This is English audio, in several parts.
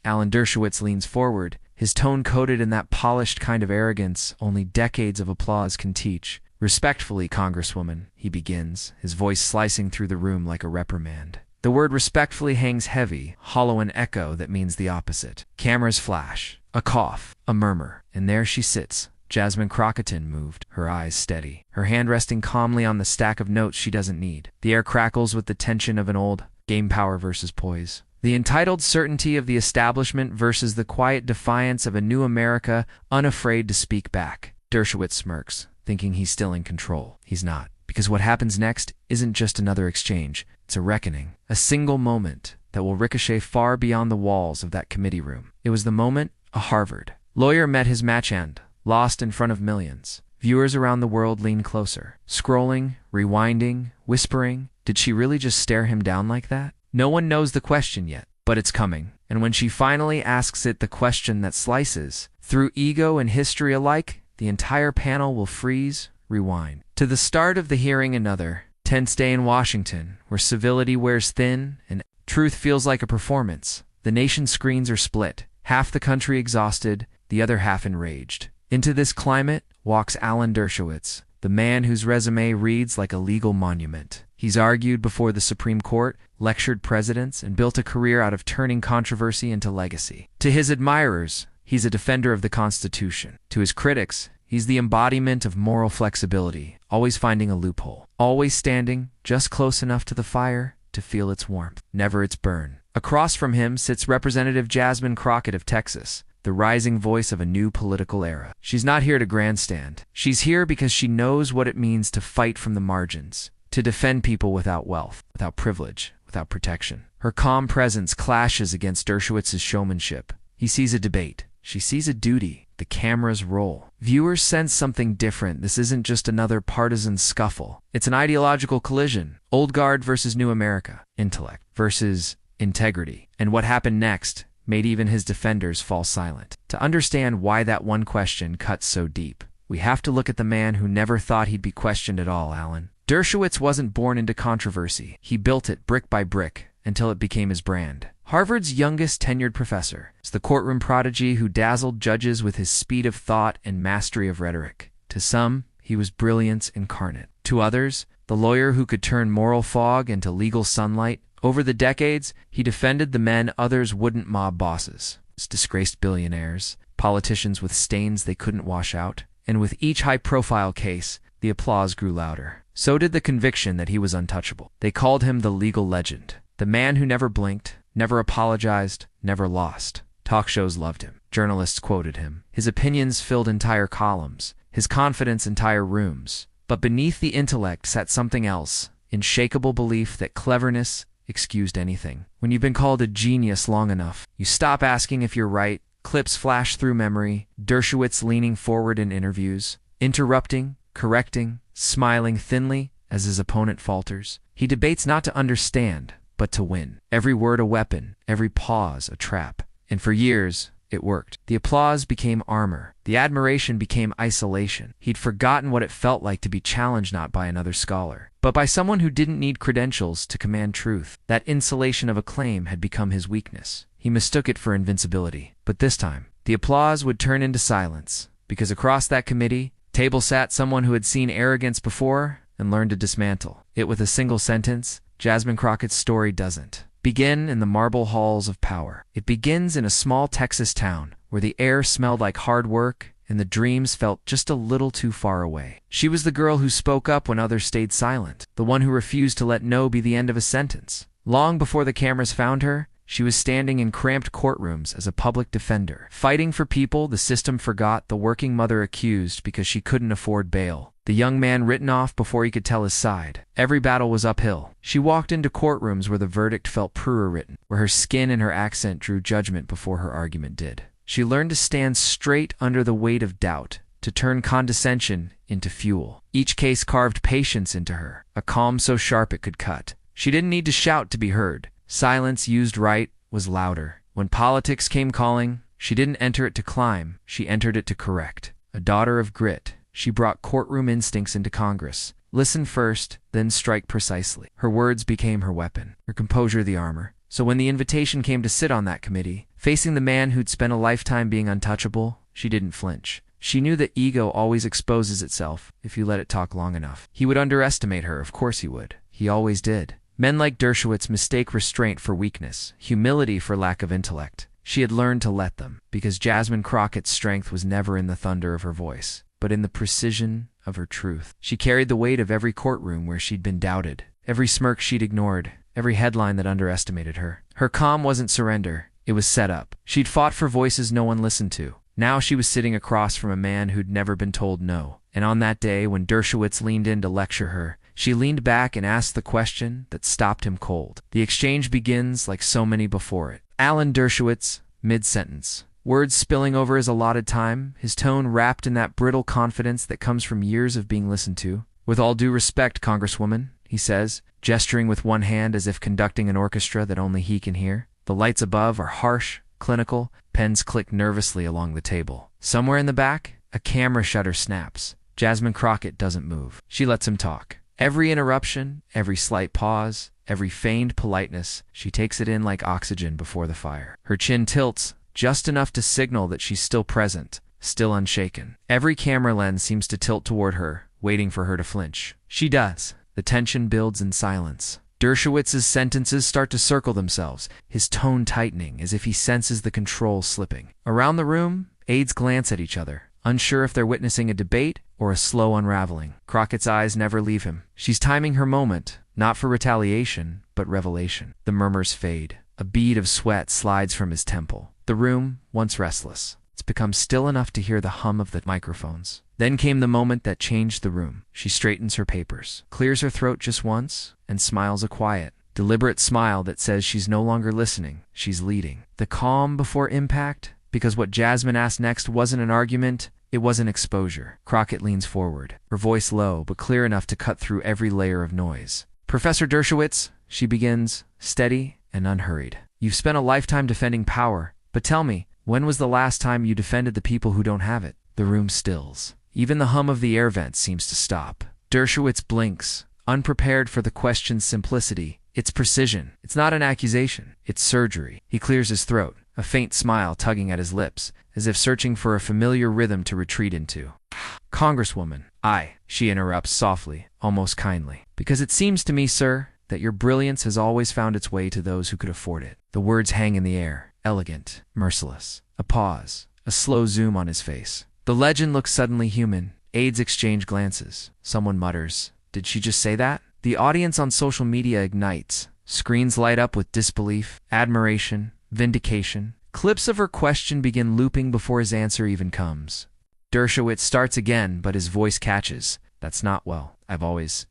Alan Dershowitz leans forward, his tone coated in that polished kind of arrogance only decades of applause can teach. "Respectfully, Congresswoman," he begins, his voice slicing through the room like a reprimand. The word respectfully hangs heavy, hollow an echo that means the opposite. Cameras flash, a cough, a murmur, and there she sits, Jasmine Crockett, moved, her eyes steady, her hand resting calmly on the stack of notes she doesn't need. The air crackles with the tension of an old game, power versus poise. The entitled certainty of the establishment versus the quiet defiance of a new America unafraid to speak back. Dershowitz smirks, thinking he's still in control. He's not, because what happens next isn't just another exchange, it's a reckoning, a single moment that will ricochet far beyond the walls of that committee room. It was the moment a Harvard lawyer met his match end, lost in front of millions. Viewers around the world lean closer, scrolling, rewinding, whispering. Did she really just stare him down like that? No one knows the question yet, but it's coming. And when she finally asks it, the question that slices through ego and history alike, the entire panel will freeze, rewind. To the start of the hearing, another tense day in Washington, where civility wears thin and truth feels like a performance. The nation's screens are split, half the country exhausted, the other half enraged. Into this climate walks Alan Dershowitz, the man whose resume reads like a legal monument. He's argued before the Supreme Court, lectured presidents, and built a career out of turning controversy into legacy. To his admirers, he's a defender of the Constitution. To his critics, he's the embodiment of moral flexibility, always finding a loophole, always standing just close enough to the fire to feel its warmth, never its burn. Across from him sits Representative Jasmine Crockett of Texas, the rising voice of a new political era. She's not here to grandstand. She's here because she knows what it means to fight from the margins, to defend people without wealth, without privilege, without protection. Her calm presence clashes against Dershowitz's showmanship. He sees a debate. She sees a duty. The cameras roll. Viewers sense something different. This isn't just another partisan scuffle. It's an ideological collision. Old guard versus new America. Intellect versus integrity. And what happened next made even his defenders fall silent. To understand why that one question cuts so deep, we have to look at the man who never thought he'd be questioned at all, Alan. Dershowitz wasn't born into controversy. He built it brick by brick until it became his brand. Harvard's youngest tenured professor is the courtroom prodigy who dazzled judges with his speed of thought and mastery of rhetoric. To some, he was brilliance incarnate. To others, the lawyer who could turn moral fog into legal sunlight. Over the decades, he defended the men others wouldn't: mob bosses, disgraced billionaires, politicians with stains they couldn't wash out. And with each high-profile case, the applause grew louder. So did the conviction that he was untouchable. They called him the legal legend, the man who never blinked, never apologized, never lost. Talk shows loved him. Journalists quoted him. His opinions filled entire columns, his confidence entire rooms. But beneath the intellect sat something else, unshakable belief that cleverness excused anything. When you've been called a genius long enough, you stop asking if you're right. Clips flash through memory, Dershowitz leaning forward in interviews, interrupting, correcting, smiling thinly as his opponent falters. He debates not to understand, but to win. Every word a weapon, every pause a trap. And for years, it worked. The applause became armor. The admiration became isolation. He'd forgotten what it felt like to be challenged not by another scholar, but by someone who didn't need credentials to command truth. That insulation of acclaim had become his weakness. He mistook it for invincibility. But this time, the applause would turn into silence, because across that committee table sat someone who had seen arrogance before and learned to dismantle it with a single sentence. Jasmine Crockett's story doesn't begin in the marble halls of power. It begins in a small Texas town where the air smelled like hard work and the dreams felt just a little too far away. She was the girl who spoke up when others stayed silent, the one who refused to let no be the end of a sentence. Long before the cameras found her, she was standing in cramped courtrooms as a public defender, fighting for people the system forgot, the working mother accused because she couldn't afford bail, the young man written off before he could tell his side. Every battle was uphill. She walked into courtrooms where the verdict felt pre-written, where her skin and her accent drew judgment before her argument did. She learned to stand straight under the weight of doubt, to turn condescension into fuel. Each case carved patience into her, a calm so sharp it could cut. She didn't need to shout to be heard. Silence used right was louder. When politics came calling, she didn't enter it to climb, she entered it to correct. A daughter of grit, she brought courtroom instincts into Congress. Listen first, then strike precisely. Her words became her weapon, her composure the armor. So when the invitation came to sit on that committee, Facing the man who'd spent a lifetime being untouchable, she didn't flinch. She knew that ego always exposes itself if you let it talk long enough. He would underestimate her, of course he would. He always did. Men like Dershowitz mistake restraint for weakness, humility for lack of intellect. She had learned to let them, because Jasmine Crockett's strength was never in the thunder of her voice, but in the precision of her truth. She carried the weight of every courtroom where she'd been doubted, every smirk she'd ignored, every headline that underestimated her. Her calm wasn't surrender, it was set up. She'd fought for voices no one listened to. Now she was sitting across from a man who'd never been told no. And on that day, when Dershowitz leaned in to lecture her, she leaned back and asked the question that stopped him cold. The exchange begins like so many before it. Alan Dershowitz, mid-sentence. Words spilling over his allotted time, his tone wrapped in that brittle confidence that comes from years of being listened to. "With all due respect, Congresswoman," he says, gesturing with one hand as if conducting an orchestra that only he can hear. The lights above are harsh, clinical. Pens click nervously along the table. Somewhere in the back, a camera shutter snaps. Jasmine Crockett doesn't move. She lets him talk. Every interruption, every slight pause, every feigned politeness, she takes it in like oxygen before the fire. Her chin tilts, just enough to signal that she's still present, still unshaken. Every camera lens seems to tilt toward her, waiting for her to flinch. She does. The tension builds in silence. Dershowitz's sentences start to circle themselves, his tone tightening as if he senses the control slipping. Around the room, aides glance at each other, unsure if they're witnessing a debate or a slow unraveling. Crockett's eyes never leave him. She's timing her moment, not for retaliation, but revelation. The murmurs fade. A bead of sweat slides from his temple. The room, once restless, it's become still enough to hear the hum of the microphones. Then came the moment that changed the room. She straightens her papers, clears her throat just once, and smiles a quiet, deliberate smile that says she's no longer listening, she's leading. The calm before impact, because what Jasmine asked next wasn't an argument, it was an exposure. Crockett leans forward, her voice low but clear enough to cut through every layer of noise. "Professor Dershowitz," she begins, steady and unhurried. "You've spent a lifetime defending power, but tell me, when was the last time you defended the people who don't have it?" The room stills. Even the hum of the air vents seems to stop. Dershowitz blinks, unprepared for the question's simplicity, its precision. It's not an accusation, it's surgery. He clears his throat, a faint smile tugging at his lips, as if searching for a familiar rhythm to retreat into. "Congresswoman, she interrupts softly, almost kindly. "Because it seems to me, sir, that your brilliance has always found its way to those who could afford it." The words hang in the air, elegant, merciless. A pause, a slow zoom on his face. The legend looks suddenly human. Aides exchange glances. Someone mutters, "Did she just say that?" The audience on social media ignites. Screens light up with disbelief, admiration, vindication. Clips of her question begin looping before his answer even comes. Dershowitz starts again, but his voice catches. "That's not well.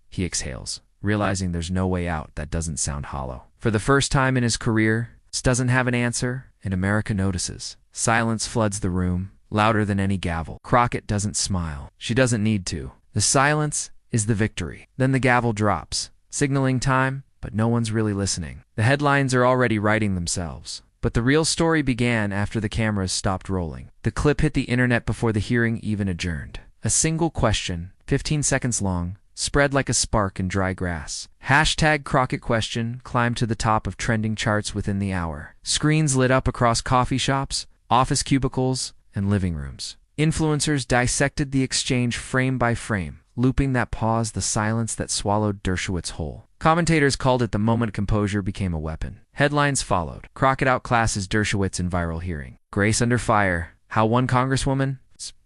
He exhales, realizing there's no way out that doesn't sound hollow. For the first time in his career, this doesn't have an answer, and America notices. Silence floods the room, louder than any gavel. Crockett doesn't smile. She doesn't need to. The silence is the victory. Then the gavel drops, signaling time, but no one's really listening. The headlines are already writing themselves. But the real story began after the cameras stopped rolling. The clip hit the internet before the hearing even adjourned. A single question, 15 seconds long, spread like a spark in dry grass. #Crockett question climbed to the top of trending charts within the hour. Screens lit up across coffee shops, office cubicles, and living rooms. Influencers dissected the exchange frame by frame, looping that pause, the silence that swallowed Dershowitz whole. Commentators called it the moment composure became a weapon. Headlines followed. Crockett outclasses Dershowitz in viral hearing. Grace under fire. How one congresswoman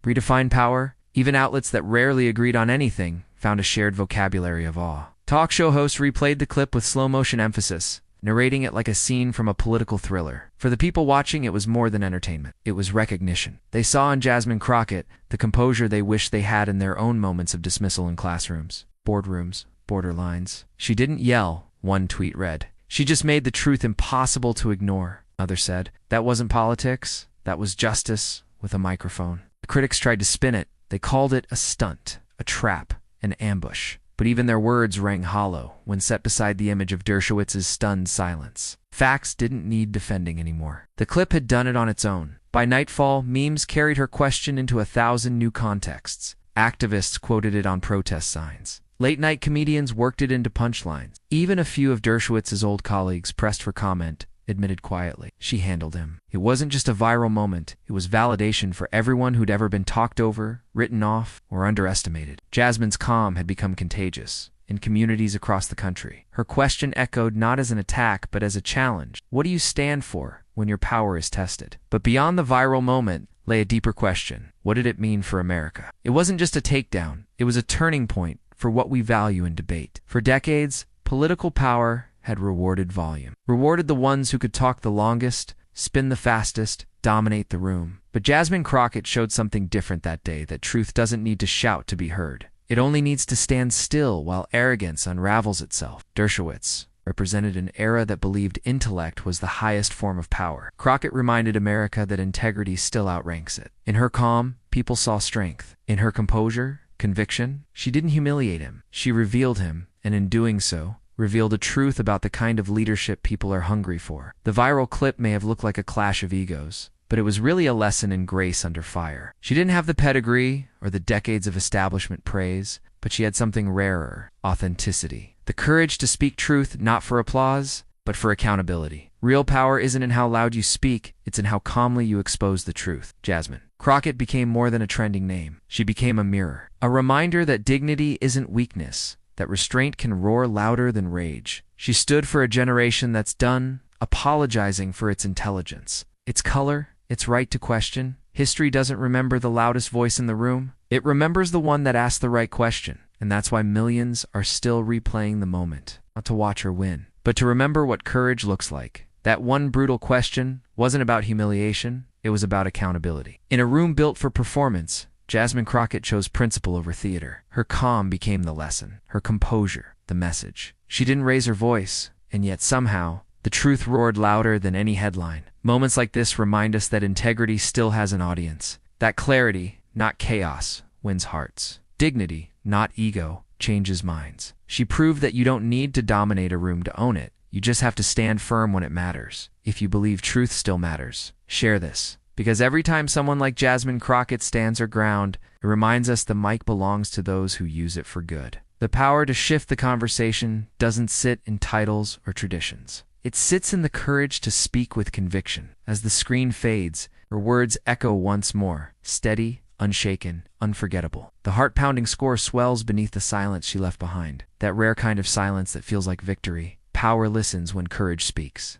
redefined power. Even outlets that rarely agreed on anything found a shared vocabulary of awe. Talk show hosts replayed the clip with slow-motion emphasis, narrating it like a scene from a political thriller. For the people watching, it was more than entertainment. It was recognition. They saw in Jasmine Crockett the composure they wished they had in their own moments of dismissal in classrooms, boardrooms, borderlines. She didn't yell, one tweet read. She just made the truth impossible to ignore, others said. That wasn't politics. That was justice with a microphone. The critics tried to spin it. They called it a stunt, a trap, an ambush. But even their words rang hollow when set beside the image of Dershowitz's stunned silence. Facts didn't need defending anymore. The clip had done it on its own. By nightfall, memes carried her question into 1,000 new contexts. Activists quoted it on protest signs. Late-night comedians worked it into punchlines. Even a few of Dershowitz's old colleagues pressed for comment, admitted quietly. She handled him. It wasn't just a viral moment, it was validation for everyone who'd ever been talked over, written off, or underestimated. Jasmine's calm had become contagious in communities across the country. Her question echoed not as an attack but as a challenge. What do you stand for when your power is tested? But beyond the viral moment lay a deeper question. What did it mean for America? It wasn't just a takedown, it was a turning point for what we value in debate. For decades, political power had rewarded volume, rewarded the ones who could talk the longest, spin the fastest, dominate the room. But Jasmine Crockett showed something different that day, that truth doesn't need to shout to be heard. It only needs to stand still while arrogance unravels itself. Dershowitz represented an era that believed intellect was the highest form of power. Crockett reminded America that integrity still outranks it. In her calm, people saw strength. In her composure, conviction. She didn't humiliate him. She revealed him, and in doing so, revealed a truth about the kind of leadership people are hungry for. The viral clip may have looked like a clash of egos, but it was really a lesson in grace under fire. She didn't have the pedigree or the decades of establishment praise, but she had something rarer: authenticity. The courage to speak truth not for applause, but for accountability. Real power isn't in how loud you speak, it's in how calmly you expose the truth. Jasmine Crockett became more than a trending name. She became a mirror, a reminder that dignity isn't weakness, that restraint can roar louder than rage. She stood for a generation that's done apologizing for its intelligence, its color, its right to question. History doesn't remember the loudest voice in the room. It remembers the one that asked the right question. And that's why millions are still replaying the moment, not to watch her win, but to remember what courage looks like. That one brutal question wasn't about humiliation, it was about accountability. In a room built for performance, Jasmine Crockett chose principle over theater. Her calm became the lesson, her composure, the message. She didn't raise her voice, and yet somehow, the truth roared louder than any headline. Moments like this remind us that integrity still has an audience, that clarity, not chaos, wins hearts. Dignity, not ego, changes minds. She proved that you don't need to dominate a room to own it. You just have to stand firm when it matters. If you believe truth still matters, share this. Because every time someone like Jasmine Crockett stands her ground, it reminds us the mic belongs to those who use it for good. The power to shift the conversation doesn't sit in titles or traditions. It sits in the courage to speak with conviction. As the screen fades, her words echo once more, steady, unshaken, unforgettable. The heart-pounding score swells beneath the silence she left behind, that rare kind of silence that feels like victory. Power listens when courage speaks.